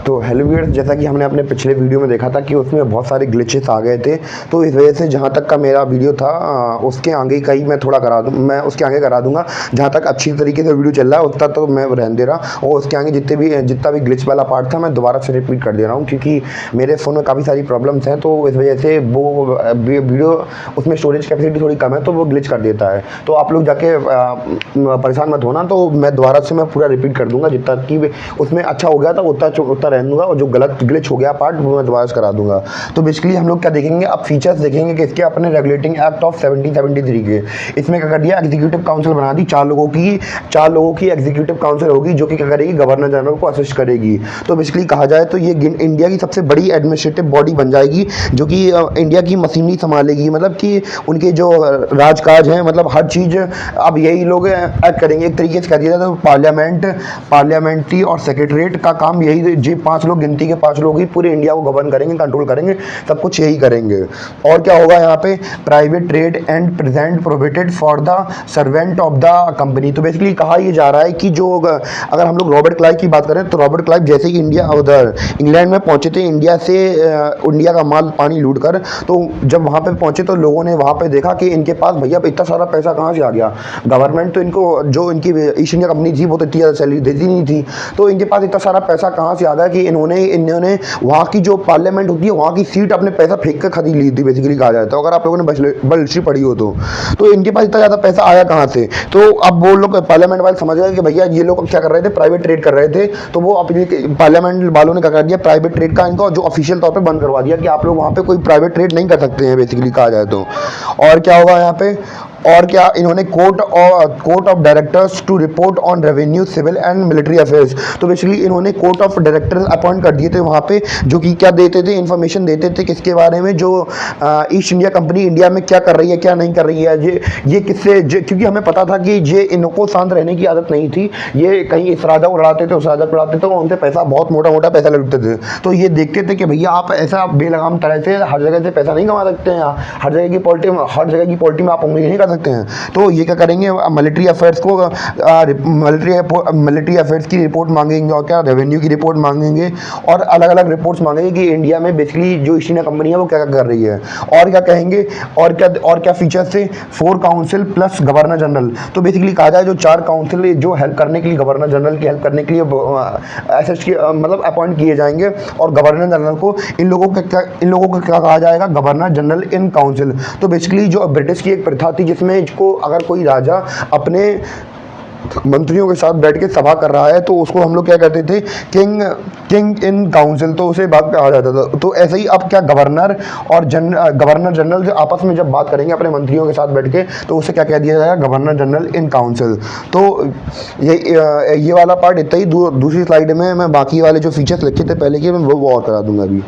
तो hello viewers, जैसा कि हमने अपने पिछले वीडियो में देखा था कि उसमें बहुत सारे ग्लिचेस आ गए थे। तो इस वजह से जहाँ तक का मेरा वीडियो था उसके आगे का ही मैं थोड़ा मैं उसके आगे करा दूंगा। जहाँ तक अच्छी तरीके से वीडियो चल रहा है उतना तो मैं रहने दे रहा, और उसके आगे जितना भी ग्लिच वाला पार्ट था मैं दोबारा से रिपीट कर दे रहा हूँ, क्योंकि मेरे फ़ोन में काफ़ी सारी प्रॉब्लम्स हैं। तो इस वजह से वो वीडियो उसमें स्टोरेज कैपेसिटी थोड़ी कम है तो वो ग्लिच कर देता है। तो आप लोग जाके परेशान मत होना, तो मैं दोबारा से मैं पूरा रिपीट कर दूंगा। जितना कि उसमें अच्छा हो गया था उतना रहने दूंगा, और जो गलत ग्लिच हो गया पार्ट वो मैं दोबारा करा दूंगा। तो बेसिकली हम लोग क्या देखेंगे, अब फीचर्स देखेंगे कि इसके अपने रेगुलेटिंग एक्ट ऑफ 1773 के इसमें क्या कर दिया, एग्जीक्यूटिव काउंसिल बना दी। चार लोगों की एग्जीक्यूटिव काउंसिल होगी जो कि क्या करेगी, गवर्नर जनरल को असिस्ट करेगी। तो बेसिकली कहा जाए तो ये इंडिया की सबसे बड़ी एडमिनिस्ट्रेटिव बॉडी बन जाएगी, जो कि इंडिया की मशीनरी संभालेगी। मतलब कि उनके जो राजकाज हैं, मतलब हर चीज़ अब यही लोग एक्ट करेंगे। एक तरीके से कह दिया जाए तो पार्लियामेंट्री और सेक्रेटरीट का काम यही, जी 5 लोग, गिनती के 5 लोग ही पूरे इंडिया को गवर्न करेंगे, कंट्रोल करेंगे, सब कुछ यही करेंगे। और क्या होगा यहाँ पे, private trade and present prohibited for the servant of the company. तो बेसिकली कहा यह जा रहा है कि जो अगर हम लोग रॉबर्ट क्लाइव की बात करें तो रॉबर्ट क्लाइव जैसे ही उधर इंग्लैंड में पहुंचे थे, इंडिया का माल पानी लूट कर, तो जब वहाँ पे पहुंचे तो लोगों ने वहाँ पे देखा कि इनके पास भैया इतना सारा पैसा कहाँ से आ गया। गवर्नमेंट तो इनको, जो इनकी ईस्ट इंडिया कंपनी थी वो तो इतनी ज़्यादा सैलरी देती नहीं थी, तो इनके पास इतना सारा पैसा कहाँ से आ गया कि इन्होंने वहाँ की जो पार्लियामेंट होती है वहाँ की सीट अपने पैसा फेंक कर खरीद ली थी, बेसिकली कहा जाता है। अगर आप लोगों ने बैचलर हिस्ट्री पढ़ी हो तो इनके पास इतना ज़्यादा पैसा आया कहाँ से। तो अब वो लोग पार्लियामेंट वाले समझ गए कि भैया ये लोग क्या कर रहे थे, प्राइवेट ट्रेड कर रहे थे। तो वो अपनी पार्लियामेंट वालों ने क्या कर दिया, प्राइवेट ट्रेड का इनको जो ऑफिशियल तौर पर बंद करवा दिया कि आप लोग वहाँ पे कोई प्राइवेट ट्रेड नहीं कर सकते हैं, बेसिकली कहा जाए तो। और क्या होगा यहाँ पे, और क्या, इन्होंने court of directors to report on revenue, civil and military affairs. तो बेसिकली इन्होंने कोर्ट ऑफ डायरेक्टर्स अपॉइंट कर दिए थे वहाँ पे, जो कि क्या देते थे, इन्फॉर्मेशन देते थे किसके बारे में, जो ईस्ट इंडिया कंपनी इंडिया में क्या कर रही है, क्या नहीं कर रही है। ये किससे, क्योंकि हमें पता था कि ये इनको शांत रहने की आदत नहीं थी, ये कहीं इस राजा उड़ाते थे, उस राजा उड़ाते थे, उनसे पैसा बहुत मोटा पैसा लूटते थे। तो ये देखते थे कि भैया आप ऐसा बेलगाम तरह से हर जगह से पैसा नहीं कमा सकते हैं, हर जगह की पॉलिटी में आप उंगली नहीं कर सकते हैं। तो ये क्या करेंगे, मिलिट्री अफेयर्स की रिपोर्ट मांगेंगे, और क्या रेवेन्यू की रिपोर्ट मांगेंगे, और अलग अलग रिपोर्ट्स मांगेंगे कि इंडिया में बेसिकली जो ईस्ट इंडिया कंपनी है वो क्या कर रही है। और क्या कहेंगे, और क्या फीचर्स थे, 4 काउंसिल प्लस गवर्नर जनरल। तो बेसिकली कहा जाए जो 4 काउंसिल जो हेल्प करने के लिए, गवर्नर जनरल की हेल्प करने के लिए मतलब अपॉइंट किए जाएंगे, और गवर्नर जनरल को इन लोगों को क्या कहा जाएगा, गवर्नर जनरल इन काउंसिल। तो बेसिकली जो ब्रिटिश की एक प्रथा थी जिसमें अगर कोई राजा अपने मंत्रियों के साथ बैठ के सभा कर रहा है तो उसको हम लोग क्या कहते थे, किंग इन काउंसिल, तो उसे बात कहा जाता था। तो ऐसे ही अब क्या, गवर्नर जनरल आपस में जब बात करेंगे अपने मंत्रियों के साथ बैठ के, तो उसे क्या कह दिया जाएगा, गवर्नर जनरल इन काउंसिल। तो ये वाला पार्ट इतना ही। दूसरी स्लाइड में मैं बाकी वाले जो फीचर्स लिखे थे पहले के, मैं वो और करा दूंगा अभी।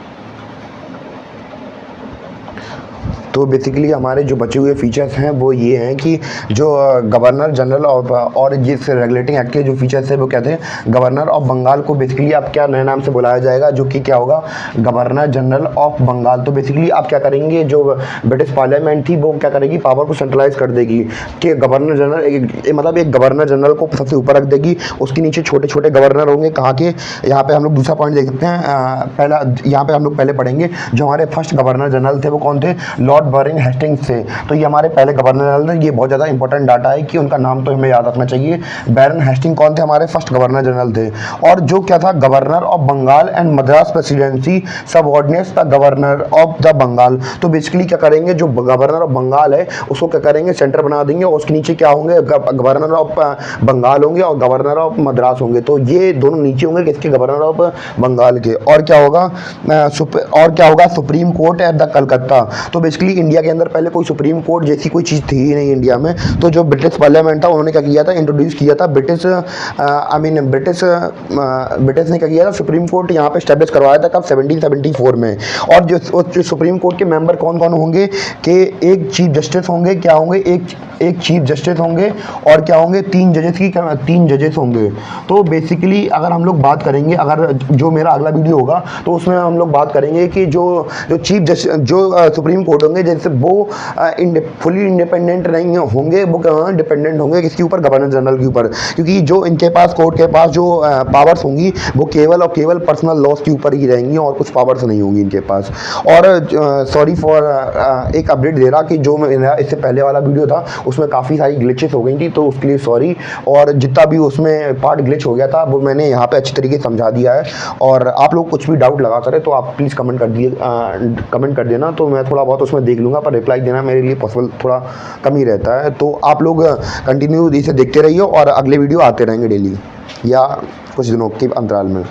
तो बेसिकली हमारे जो बचे हुए फीचर्स हैं वो ये हैं कि जो गवर्नर जनरल और जिस रेगुलेटिंग एक्ट के जो फीचर्स है वो कहते हैं, गवर्नर ऑफ बंगाल को बेसिकली आप क्या नए नाम से बुलाया जाएगा, जो कि क्या होगा, गवर्नर जनरल ऑफ बंगाल। तो बेसिकली आप क्या करेंगे, जो ब्रिटिश पार्लियामेंट थी वो क्या करेगी, पावर को सेंट्रलाइज कर देगी कि गवर्नर जनरल मतलब एक गवर्नर जनरल को सबसे ऊपर रख देगी, उसके नीचे छोटे छोटे गवर्नर होंगे। कहाँ के, यहाँ पे हम लोग दूसरा पॉइंट देख सकते हैं। पहला यहाँ पे हम लोग पहले पढ़ेंगे, जो हमारे फर्स्ट गवर्नर जनरल थे वो कौन थे, लॉर्ड बैरन हेस्टिंग्स से। तो ये हमारे पहले गवर्नर जनरल थे। ये बहुत ज़्यादा इंपॉर्टेंट डाटा है कि उनका नाम तो हमें याद रखना चाहिए। बैरन हेस्टिंग कौन थे, हमारे फर्स्ट गवर्नर जनरल थे। और जो क्या था, governor of Bengal and Madras presidency subordinates the governor of the Bengal. तो बेसिकली क्या करेंगे, जो गवर्नर ऑफ बंगाल है उसको क्या करेंगे, सेंटर बना देंगे, और उसके नीचे क्या होंगे, गवर्नर ऑफ बंगाल होंगे और गवर्नर ऑफ मद्रास होंगे। तो ये दोनों नीचे होंगे किसके, गवर्नर ऑफ बंगाल के। और क्या होगा, supreme court at the Calcutta. तो बेसिकली इंडिया के अंदर पहले कोई सुप्रीम कोर्ट जैसी कोई चीज़ थी ही नहीं इंडिया में। तो जो ब्रिटिश पार्लियामेंट था उन्होंने क्या किया था, इंट्रोड्यूस किया था, ब्रिटिश ने क्या किया था, सुप्रीम कोर्ट यहाँ पे स्टैब्लिश करवाया था कब, 1774 में। और जो सुप्रीम कोर्ट के मेंबर कौन कौन होंगे कि एक चीफ जस्टिस होंगे, क्या होंगे, एक चीफ जस्टिस होंगे, और क्या होंगे, 3 जजेस होंगे। तो बेसिकली अगर हम लोग बात करेंगे, अगर जो मेरा अगला वीडियो होगा तो उसमें हम लोग बात करेंगे कि जो चीफ जस्टिस, जो सुप्रीम कोर्ट होंगे, वजह से वो फुली इंडिपेंडेंट नहीं होंगे, वो डिपेंडेंट होंगे किसके ऊपर, गवर्नर जनरल के ऊपर, क्योंकि जो इनके पास कोर्ट के पास जो पावर्स होंगी वो केवल और केवल पर्सनल लॉस के ऊपर ही रहेंगी और कुछ पावर्स नहीं होंगी इनके पास। और सॉरी फॉर एक अपडेट दे रहा कि जो मेरा इससे पहले वाला वीडियो था उसमें काफ़ी सारी ग्लिचेस हो गई थी, तो उसके लिए सॉरी। और जितना भी उसमें पार्ट ग्लिच हो गया था वो मैंने यहाँ पे अच्छी तरीके से समझा दिया है। और आप लोग कुछ भी डाउट लगा करें तो आप प्लीज़ कमेंट कर देना, तो मैं थोड़ा बहुत उसमें देख लूँगा, पर रिप्लाई देना मेरे लिए पॉसिबल थोड़ा कम ही रहता है। तो आप लोग कंटिन्यू इसे देखते रहिए और अगले वीडियो आते रहेंगे डेली या कुछ दिनों के अंतराल में।